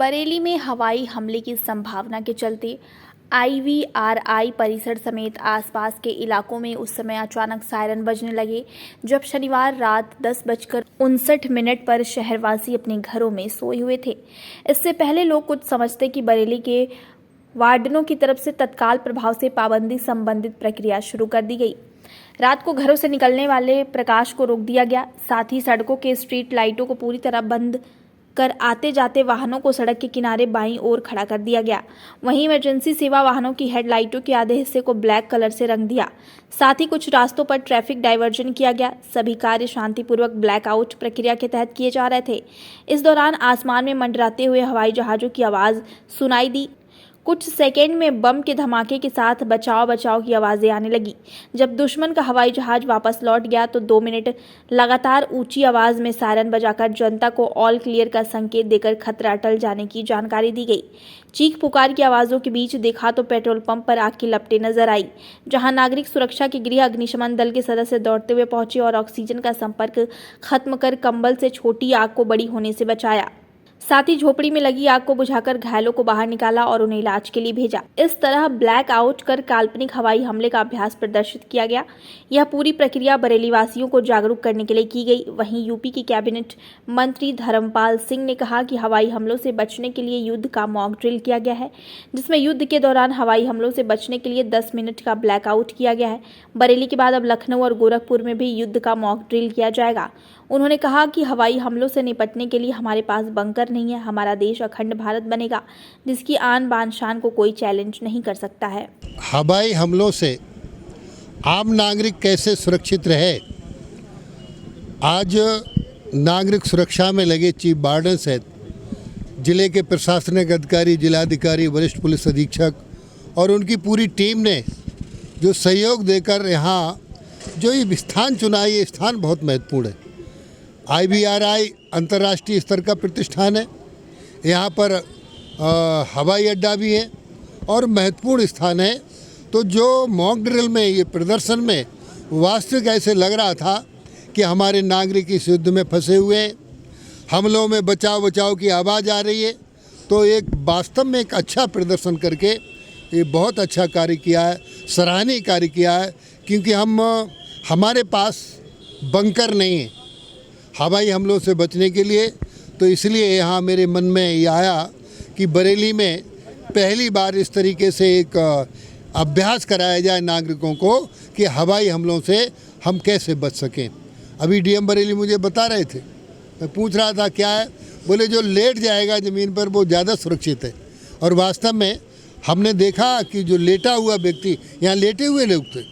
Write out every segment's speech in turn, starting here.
बरेली में हवाई हमले की संभावना के चलते IVRI परिसर समेत आसपास के इलाकों में उस समय अचानक सायरन बजने लगे जब शनिवार रात 10:59 पर शहरवासी अपने घरों में सोए हुए थे। इससे पहले लोग कुछ समझते कि बरेली के वार्डनों की तरफ से तत्काल प्रभाव से पाबंदी संबंधित प्रक्रिया शुरू कर दी गई। रात को घरों से निकलने वाले प्रकाश को रोक दिया गया। साथ ही सड़कों के स्ट्रीट लाइटों को पूरी तरह बंद कर आते जाते वाहनों को सड़क के किनारे बाईं ओर खड़ा कर दिया गया। वहीं इमरजेंसी सेवा वाहनों की हेडलाइटों के आधे हिस्से को ब्लैक कलर से रंग दिया। साथ ही कुछ रास्तों पर ट्रैफिक डायवर्जन किया गया। सभी कार्य शांतिपूर्वक ब्लैकआउट प्रक्रिया के तहत किए जा रहे थे। इस दौरान आसमान में मंडराते हुए हवाई जहाजों की आवाज सुनाई दी। कुछ सेकेंड में बम के धमाके के साथ बचाव बचाव की आवाज़ें आने लगी। जब दुश्मन का हवाई जहाज वापस लौट गया तो 2 मिनट लगातार ऊंची आवाज़ में सायरन बजाकर जनता को ऑल क्लियर का संकेत देकर खतरा टल जाने की जानकारी दी गई। चीख पुकार की आवाज़ों के बीच देखा तो पेट्रोल पंप पर आग की लपटें नजर आई, जहां नागरिक सुरक्षा के गृह अग्निशमन दल के सदस्य दौड़ते हुए पहुंचे और ऑक्सीजन का संपर्क खत्म कर कंबल से छोटी आग को बड़ी होने से बचाया। साथ ही झोपड़ी में लगी आग को बुझाकर घायलों को बाहर निकाला और उन्हें इलाज के लिए भेजा। इस तरह ब्लैक आउट कर काल्पनिक हवाई हमले का अभ्यास प्रदर्शित किया गया। यह पूरी प्रक्रिया बरेली वासियों को जागरूक करने के लिए की गई। वहीं यूपी की कैबिनेट मंत्री धर्मपाल सिंह ने कहा कि हवाई हमलों से बचने के लिए युद्ध का मॉक ड्रिल किया गया है, जिसमें युद्ध के दौरान हवाई हमलों से बचने के लिए 10 मिनट का ब्लैकआउट किया गया है। बरेली के बाद अब लखनऊ और गोरखपुर में भी युद्ध का मॉक ड्रिल किया जाएगा। उन्होंने कहा कि हवाई हमलों से निपटने के लिए हमारे पास बंकर नहीं है। हमारा देश अखंड भारत बनेगा, जिसकी आन बान शान को कोई चैलेंज नहीं कर सकता है। हवाई हमलों से आम नागरिक कैसे सुरक्षित रहे, आज नागरिक सुरक्षा में लगे चीफ वार्डन सहित जिले के प्रशासनिक अधिकारी, जिलाधिकारी, वरिष्ठ पुलिस अधीक्षक और उनकी पूरी टीम ने जो सहयोग देकर यहाँ जो ये स्थान चुना, ये स्थान बहुत महत्वपूर्ण है। IVRI अंतर्राष्ट्रीय स्तर का प्रतिष्ठान है। यहाँ पर हवाई अड्डा भी है और महत्वपूर्ण स्थान है। तो जो मॉक ड्रिल में, ये प्रदर्शन में वास्तविक ऐसे लग रहा था कि हमारे नागरिक इस युद्ध में फंसे हुए हैं, हमलों में बचाव बचाव की आवाज़ आ रही है। तो एक वास्तव में एक अच्छा प्रदर्शन करके ये बहुत अच्छा कार्य किया है, सराहनीय कार्य किया है। क्योंकि हमारे पास बंकर नहीं है हवाई हमलों से बचने के लिए। तो इसलिए यहाँ मेरे मन में ये आया कि बरेली में पहली बार इस तरीके से एक अभ्यास कराया जाए नागरिकों को कि हवाई हमलों से हम कैसे बच सकें। अभी DM बरेली मुझे बता रहे थे, मैं पूछ रहा था क्या है, बोले जो लेट जाएगा ज़मीन पर वो ज़्यादा सुरक्षित है। और वास्तव में हमने देखा कि जो लेटा हुआ व्यक्ति, यहाँ लेटे हुए लोग थे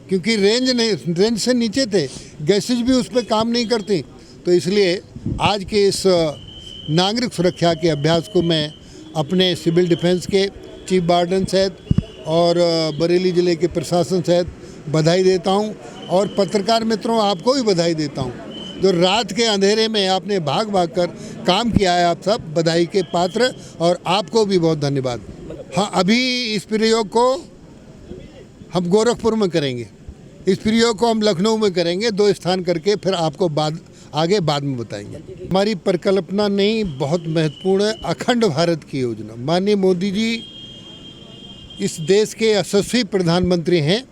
क्योंकि रेंज से नीचे थे, गैसेज भी उस पर काम नहीं करती। तो इसलिए आज के इस नागरिक सुरक्षा के अभ्यास को मैं अपने सिविल डिफेंस के चीफ वार्डन सहित और बरेली ज़िले के प्रशासन सहित बधाई देता हूं। और पत्रकार मित्रों, आपको भी बधाई देता हूं जो रात के अंधेरे में आपने भाग कर काम किया है। आप सब बधाई के पात्र, और आपको भी बहुत धन्यवाद। हाँ, अभी इस प्रयोग को हम गोरखपुर में करेंगे, इस प्रयोग को हम लखनऊ में करेंगे। 2 स्थान करके फिर आपको आगे बाद में बताएंगे। हमारी परिकल्पना नहीं, बहुत महत्वपूर्ण है अखंड भारत की योजना। माननीय मोदी जी इस देश के यशस्वी प्रधानमंत्री हैं,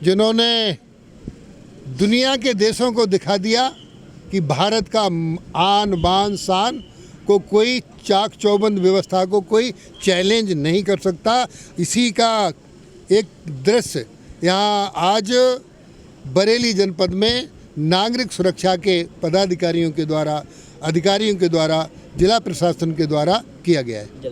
जिन्होंने दुनिया के देशों को दिखा दिया कि भारत का आन बान शान को कोई चाक चौबंद व्यवस्था को कोई चैलेंज नहीं कर सकता। इसी का एक दृश्य यहाँ आज बरेली जनपद में नागरिक सुरक्षा के पदाधिकारियों के द्वारा, अधिकारियों के द्वारा, जिला प्रशासन के द्वारा किया गया है।